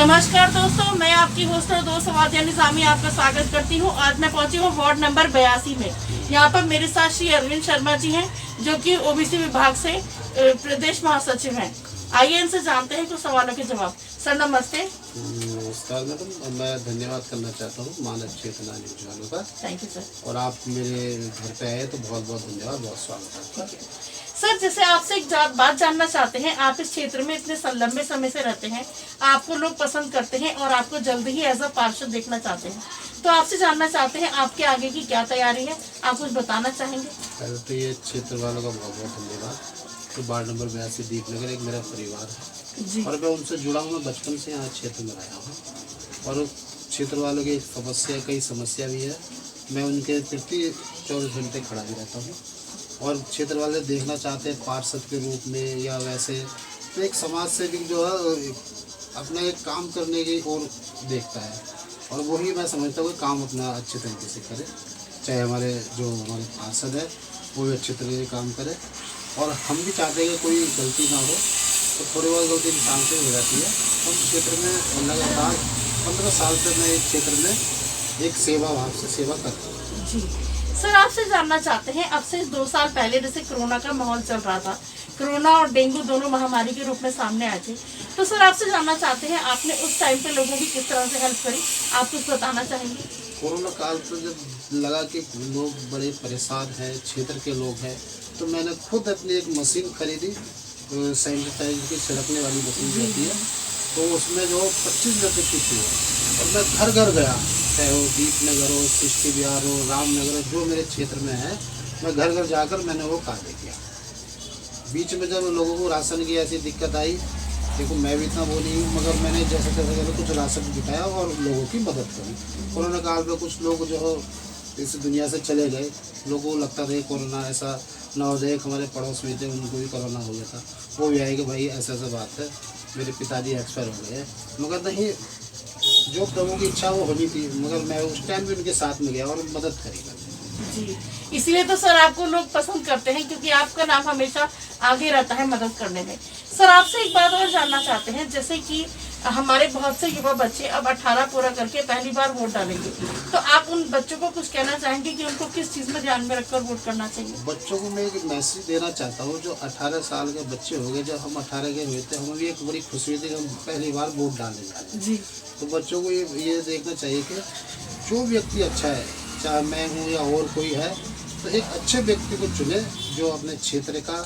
नमस्कार दोस्तों, मैं आपकी होस्ट और दोस्त वादिया निजामी आपका स्वागत करती हूँ। आज मैं पहुंची हूँ वार्ड नंबर 82 में। यहाँ पर मेरे साथ श्री अरविंद शर्मा जी हैं, जो कि ओबीसी विभाग से प्रदेश महासचिव हैं। आइए इनसे जानते हैं कुछ सवालों के जवाब। सर नमस्ते। नमस्कार मैडम, मैं धन्यवाद करना चाहता हूँ मानव चेतना न्यूज वालों का। Thank you sir. और आप मेरे घर पे आए तो बहुत बहुत धन्यवाद, बहुत स्वागत है सर। जैसे आपसे एक बात जानना चाहते हैं, आप इस क्षेत्र में इतने लंबे समय से रहते हैं, आपको लोग पसंद करते हैं और आपको जल्द ही एज अ पार्षद देखना चाहते हैं, तो आपसे जानना चाहते हैं आपके आगे की क्या तैयारी है, आप कुछ बताना चाहेंगे? पहले तो ये क्षेत्र वालों का बहुत बहुत धन्यवाद। तो वार्ड नंबर 82 दीपनगर एक मेरा परिवार है जी। और मैं उनसे जुड़ा हूँ। मैं बचपन से यहाँ क्षेत्र में आया हूँ और क्षेत्र वालों की कई समस्या भी है। मैं उनके प्रति 24 घंटे खड़ा भी रहता हूँ और क्षेत्र वाले देखना चाहते हैं पार्षद के रूप में या वैसे, तो एक समाज सेवी जो है अपना एक काम करने की ओर देखता है और वही मैं समझता हूँ कि काम अपना अच्छे तरीके से करे। चाहे हमारे पार्षद है वो भी अच्छे तरीके से काम करे और हम भी चाहते हैं कि कोई गलती ना हो, तो थोड़ी बहुत गलती इंसान से हो जाती है। उस क्षेत्र में लगातार 15 साल से मैं इस क्षेत्र में एक सेवा भाव से सेवा करता हूँ। जी सर, आपसे जानना चाहते हैं, अब से 2 साल पहले जैसे कोरोना का माहौल चल रहा था, कोरोना और डेंगू दोनों महामारी के रूप में सामने आए थे, तो सर आपसे जानना चाहते हैं आपने उस टाइम पे लोगों की किस तरह से हेल्प करी, आप कुछ बताना चाहेंगे? कोरोना काल पर जब लगा कि लोग बड़े परेशान हैं, क्षेत्र के लोग हैं, तो मैंने खुद अपनी एक मशीन खरीदी, सैनिटाइजर की छिड़कने वाली मशीन रहती है, तो उसमें जो 25 लीटर की थी और मैं घर घर गया, चाहे वो दीपनगर हो, सृष्टि विहार हो, रामनगर, जो मेरे क्षेत्र में है, मैं घर घर जाकर मैंने वो कार्य किया। बीच में जब लोगों को राशन की ऐसी दिक्कत आई, देखो मैं भी इतना वो नहीं हूँ, मगर मैंने जैसे तैसे कुछ राशन जुटाया और लोगों की मदद करी। कोरोना काल में कुछ लोग जो हो इस दुनिया से चले गए, लोगों को लगता था कोरोना ऐसा ना हो जाए। हमारे पड़ोस में थे, उनको भी कोरोना हो गया था, वो भी आए कि भाई ऐसा ऐसा बात है, मेरे पिताजी एक्सपायर हो गए, मगर नहीं, जो प्रभु की इच्छा वो होनी थी, मगर मैं उस टाइम भी उनके साथ में गया और मदद करी जी। इसलिए तो सर आपको लोग पसंद करते हैं, क्योंकि आपका नाम हमेशा आगे रहता है मदद करने में। सर आपसे एक बात और जानना चाहते हैं, जैसे कि हमारे बहुत से युवा बच्चे अब 18 पूरा करके पहली बार वोट डालेंगे, तो आप उन बच्चों को कुछ कहना चाहेंगे कि उनको किस चीज़ में ध्यान में रखकर वोट करना चाहिए? बच्चों को मैं एक मैसेज देना चाहता हूँ, जो 18 साल के बच्चे हो गए, जब हम 18 के हुए थे, हमें भी एक बड़ी खुशी हुई थी कि हम पहली बार वोट डालने जा रहे हैं। जी। तो बच्चों को ये देखना चाहिए कि जो व्यक्ति अच्छा है, चाहे मैं हूँ या और कोई है, तो एक अच्छे व्यक्ति को चुने जो अपने क्षेत्र का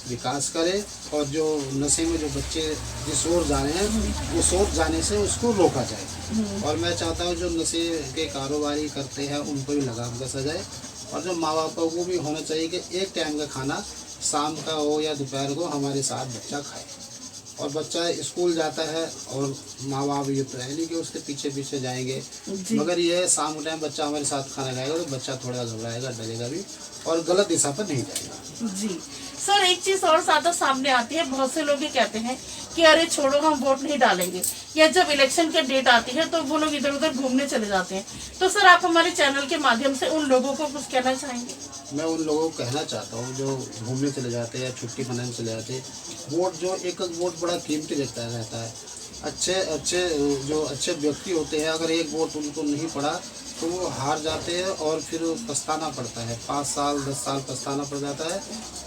विकास करे और जो नशे में जो बच्चे जिस ओर जा रहे हैं उस ओर जाने से उसको रोका जाए। और मैं चाहता हूँ जो नशे के कारोबारी करते हैं उन पर भी लगाम कसा जाए और जो माँ बापों को भी होना चाहिए कि एक टाइम का खाना शाम का हो या दोपहर को हमारे साथ बच्चा खाए। और बच्चा स्कूल जाता है और माँ बाप ये तो है नहीं कि उसके पीछे पीछे जाएंगे, मगर ये शाम के टाइम बच्चा हमारे साथ खाना खाएगा तो बच्चा थोड़ा घबराएगा, डरेगा भी और गलत दिशा पर नहीं जाएगा। जी सर, एक चीज और ज्यादा सामने आती है, बहुत से लोग ये कहते हैं कि अरे छोड़ो हम वोट नहीं डालेंगे, या जब इलेक्शन की डेट आती है तो वो लोग इधर उधर घूमने चले जाते हैं। तो सर आप हमारे चैनल के माध्यम से उन लोगों को कुछ कहना चाहेंगे? मैं उन लोगों को कहना चाहता हूँ जो घूमने चले जाते हैं या छुट्टी मनाने चले जाते हैं, वोट जो एक वोट बड़ा कीमती रहता है। अच्छे व्यक्ति होते हैं, अगर एक वोट उनको नहीं पड़ा तो वो हार जाते हैं और फिर पछताना पड़ता है, 5 साल 10 साल पछताना पड़ जाता है।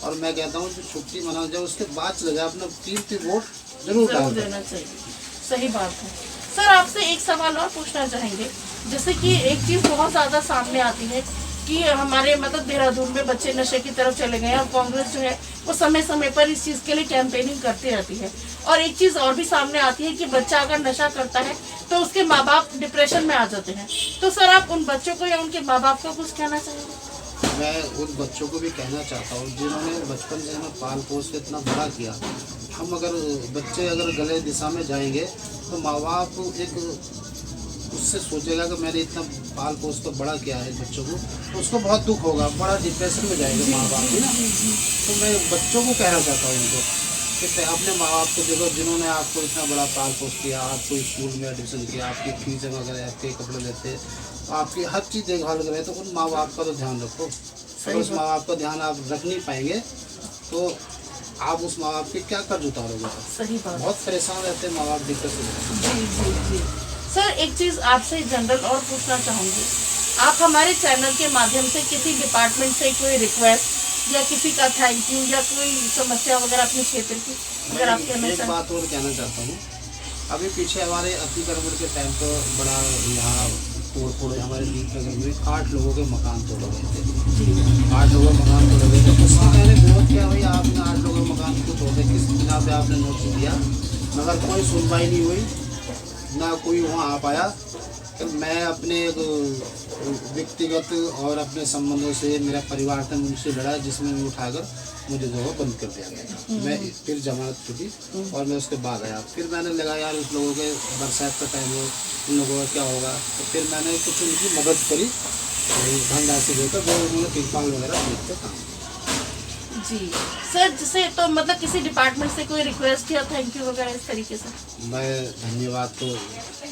और मैं कहता हूँ जो छुट्टी मना जाए उसके बाद चले जाए, अपना कीमती वोट जरूर देना चाहिए। सही बात है। सर आपसे एक सवाल और पूछना चाहेंगे, जैसे कि एक चीज़ बहुत ज़्यादा सामने आती है कि हमारे देहरादून में बच्चे नशे की तरफ चले गए और कांग्रेस जो है वो समय समय पर इस चीज़ के लिए कैंपेनिंग करती रहती है। और एक चीज़ और भी सामने आती है कि बच्चा अगर नशा करता है तो उसके माँ बाप डिप्रेशन में आ जाते हैं। तो सर आप उन बच्चों को या उनके माँ बाप को कुछ कहना चाहेंगे? मैं उन बच्चों को भी कहना चाहता हूँ जिन्होंने बचपन से हमें पाल पोस के इतना बड़ा किया। हम बच्चे अगर गलत दिशा में जाएंगे तो माँ बाप एक उससे सोचेगा कि मैंने इतना पाल पोस को बड़ा किया है बच्चों को, तो उसको बहुत दुख होगा, बड़ा डिप्रेशन में जाएंगे माँ बाप भी ना। तो मैं बच्चों को कहना चाहता हूँ उनको कि अपने माँ बाप को देखो जिन्होंने आपको इतना बड़ा पाल पोस किया, आपको स्कूल में एडमिशन किया, आपकी फीस जमा करे, आपके कपड़े लेते, आपकी हर चीज़ देखभाल करे, तो उन माँ बाप का तो ध्यान रखो। अगर उस माँ बाप का ध्यान आप रख नहीं पाएंगे तो आप उस माँ बाप के क्या कर्ज उतारोगे आप? सही बात। बहुत परेशान रहते हैं माँ बाप दिक्कत से। जी जी जी। सर एक चीज़ आपसे जनरल और पूछना चाहूँगी, आप हमारे चैनल के माध्यम से किसी डिपार्टमेंट से कोई रिक्वेस्ट या किसी का थैंक यू या कोई समस्या वगैरह अपने क्षेत्र की अगर आप कहना एक चाहें? बात और कहना चाहता हूँ, अभी पीछे हमारे अतिक्रमण के टाइम पर बड़ा यहाँ तोड़ हमारे दीपनगर में 8 लोगों के मकान तोड़े गए थे। जी 8 लोगों के मकान तोड़े गए थे। उसमें मैंने विरोध किया, भाई आपने 8 लोगों के मकान क्यों तोड़े, किस बिना पे आपने नोटिस दिया, मगर कोई सुनवाई नहीं हुई, ना कोई वहाँ आ पाया। तो मैं अपने एक व्यक्तिगत और अपने संबंधों से मेरा परिवार था उनसे लड़ा, जिसमें मैं उठाकर मुझे जो है बंद कर दिया गया। मैं फिर जमानत छुटी और मैं उसके बाद आया। फिर मैंने लगा यार उस लोगों के बरसात का टाइम हो, उन लोगों का क्या होगा, तो फिर मैंने कुछ उनकी मदद करी धनराशि देकर, वो उन्होंने तिरपाल वगैरह देखते काम। जी सर, जैसे तो मतलब किसी डिपार्टमेंट से कोई रिक्वेस्ट या थैंक यू वगैरह इस तरीके से? मैं धन्यवाद तो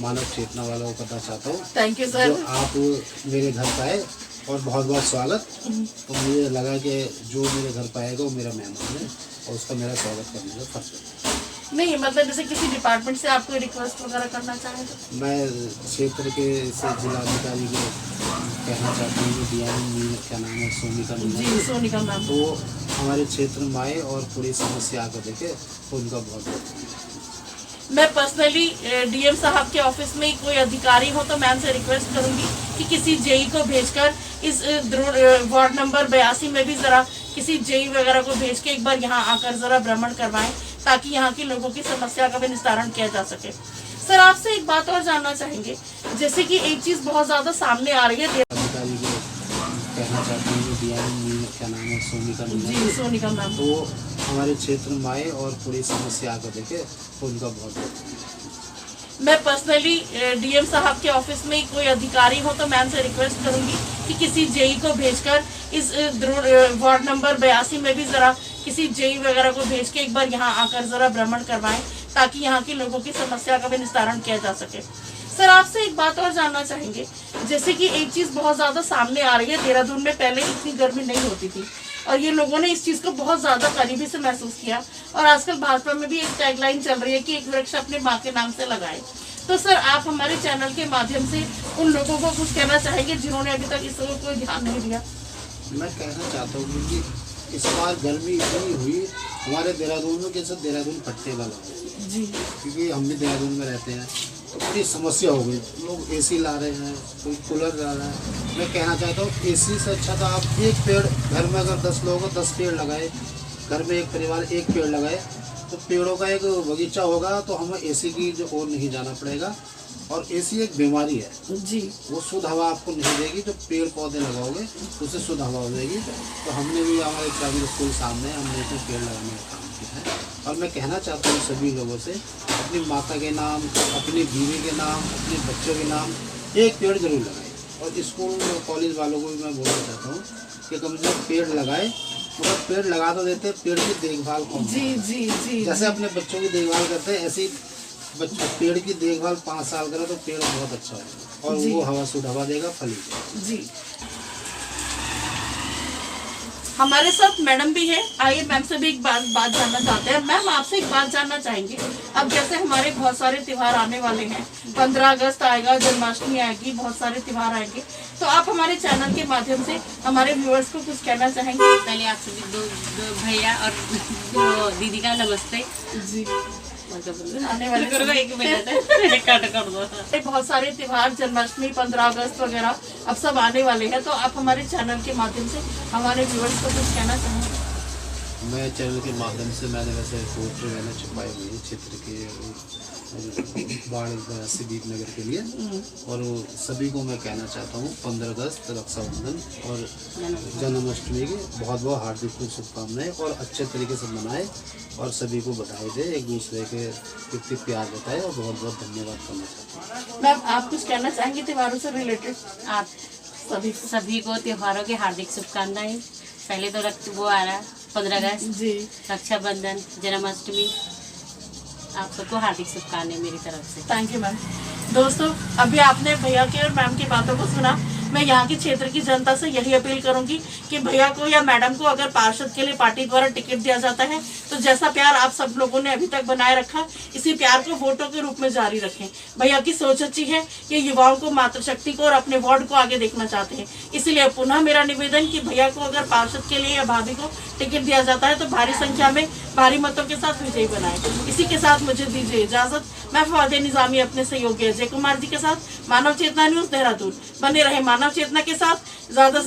मानव चेतना वालों को करना चाहता हूँ। Thank you sir. जो आप मेरे घर पर आए और बहुत बहुत स्वागत। तो मुझे लगा कि जो मेरे घर पर आएगा वो मेरा मेहमान है और उसका मेरा स्वागत करने का फर्ज है। नहीं मतलब जैसे किसी डिपार्टमेंट से आप कोई रिक्वेस्ट वगैरह करना चाहें तो? मैं क्षेत्र के से जिलाधिकारी को कहना चाहता हूँ कि डीएम क्या नाम है, सोनिका मीना, जी सोनिका मैम, तो हमारे क्षेत्र में आए और पूरी समस्या आकर देखे, तो उनका बहुत बहुत मैं पर्सनली डीएम साहब के ऑफिस में कोई अधिकारी हो तो मैम से रिक्वेस्ट करूंगी कि किसी जेई को भेजकर इस वार्ड नंबर 82 में भी ज़रा किसी जेई वगैरह को भेज के एक बार यहाँ आकर ज़रा भ्रमण करवाएं, ताकि यहाँ के लोगों की समस्या का भी निस्तारण किया जा सके। सर आपसे एक बात और जानना चाहेंगे, जैसे कि एक चीज़ बहुत ज़्यादा सामने आ रही है, अधिकारी को कहना चाहती हूँ कि डीएम क्या नाम है, सोनिका मीना, जी सोनिका मैम, तो हमारे क्षेत्र में आए और पूरी समस्या आकर देखे, तो उनका बहुत बहुत मैं पर्सनली डीएम साहब के ऑफिस में कोई अधिकारी हो तो मैम से रिक्वेस्ट करूंगी कि किसी जेई को भेजकर इस वार्ड नंबर 82 में भी ज़रा किसी जेई वगैरह को भेज के एक बार यहाँ आकर ज़रा भ्रमण करवाएं, ताकि यहाँ के लोगों की समस्या का भी निस्तारण किया जा सके। सर आपसे एक बात और जानना चाहेंगे, जैसे कि एक चीज़ बहुत ज़्यादा सामने आ रही है, देहरादून में पहले इतनी गर्मी नहीं होती थी और ये लोगों ने इस चीज़ को बहुत ज़्यादा करीबी से महसूस किया, और आजकल भाजपा में भी एक टैगलाइन चल रही है कि एक वृक्ष अपने माँ के नाम से लगाए। तो सर आप हमारे चैनल के माध्यम से उन लोगों को कुछ कहना चाहेंगे जिन्होंने अभी तक इस ओर कोई ध्यान नहीं दिया? मैं कहना चाहता हूँ कि इस बार गर्मी इतनी हुई हमारे देहरादून में, कैसे देहरादून पट्टे वाला हो जी, क्योंकि हम भी देहरादून में रहते हैं, तो बड़ी समस्या हो गई। लोग एसी ला रहे हैं, कोई कूलर ला रहा है। मैं कहना चाहता हूँ एसी से अच्छा तो आप एक पेड़, घर में अगर 10 लोग हैं 10 पेड़ लगाए, घर में एक परिवार एक पेड़ लगाए, तो पेड़ों का एक बगीचा होगा, तो हमें एसी की जो ओर नहीं जाना पड़ेगा। और एसी एक बीमारी है जी, वो शुद्ध हवा आपको नहीं देगी, जो पेड़ पौधे लगाओगे उससे शुद्ध हवा हो जाएगी। तो हमने भी हमारे प्राइमरी स्कूल सामने हमने इसमें पेड़ लगाने का काम किया है। और मैं कहना चाहता हूँ सभी लोगों से, अपनी माता के नाम, अपनी बीवी के नाम, अपने बच्चों के नाम एक पेड़ जरूर लगाए। और स्कूल कॉलेज वालों को भी मैं बोलना चाहता हूँ कि कम से कम पेड़ लगाए, मगर पेड़ लगा तो देते, पेड़ की देखभाल कौन? जी जी जी, जैसे अपने बच्चों की देखभाल करते हैं, ऐसे बच्चों पेड़ की देखभाल 5 साल करें तो पेड़ बहुत अच्छा होगा और वो हवा शुद्ध हवा देगा, फल देगा। जी हमारे साथ मैडम भी है, आइए मैम से भी एक बात जानना चाहते हैं। मैम आपसे एक बात जानना चाहेंगे, अब जैसे हमारे बहुत सारे त्योहार आने वाले हैं, 15 अगस्त आएगा, जन्माष्टमी आएगी, बहुत सारे त्योहार आएंगे, तो आप हमारे चैनल के माध्यम से हमारे व्यूअर्स को कुछ कहना चाहेंगे? पहले आप सभी दो भैया और दो दीदी का नमस्ते जी, आने वाले एक मिनट कट कर दो। बहुत सारे त्योहार, जन्माष्टमी, 15 अगस्त वगैरह अब सब आने वाले हैं, तो आप हमारे चैनल के माध्यम से हमारे व्यूअर्स को कुछ कहना चाहेंगे? मैं चैनल के माध्यम से मैंने वैसे पोस्टर मैंने छपाई हुई है क्षेत्र के बाढ़ से दीपनगर के लिए, और सभी को मैं कहना चाहता हूँ 15 अगस्त रक्षाबंधन और जन्माष्टमी की बहुत बहुत हार्दिक शुभकामनाएं, और अच्छे तरीके से मनाए और सभी को बधाई दे, एक दूसरे के प्रति प्यार बताए, और बहुत बहुत धन्यवाद करना चाहता हूँ। मैम आप कुछ कहना चाहेंगे त्योहारों से रिलेटेड? आप सभी को त्योहारों की हार्दिक शुभकामनाएं। पहले तो वो आ रहा है 15 अगस्त, जी, रक्षाबंधन, जन्माष्टमी, आप सबको हार्दिक शुभकामनाएं मेरी तरफ से। Thank you ma'am. दोस्तों अभी आपने भैया के और मैम की बातों को सुना। मैं यहाँ के क्षेत्र की जनता से यही अपील करूंगी कि भैया को या मैडम को अगर पार्षद के लिए पार्टी द्वारा टिकट दिया जाता है तो जैसा प्यार आप सब लोगों ने अभी तक बनाए रखा, इसी प्यार को वोटों के रूप में जारी रखें। भैया की सोच अच्छी है कि युवाओं को, मातृशक्ति को और अपने वार्ड को आगे देखना चाहते हैं। इसलिए पुनः मेरा निवेदन कि भैया को अगर पार्षद के लिए या भाभी को टिकट दिया जाता है तो भारी संख्या में भारी मतों के साथ विजयी बनाए। इसी के साथ मुझे दीजिए इजाजत। मैं फवादे निजामी अपने सहयोगी अजय कुमार जी के साथ, मानव चेतना न्यूज देहरादून। बने रहे मानव चेतना के साथ। ज्यादा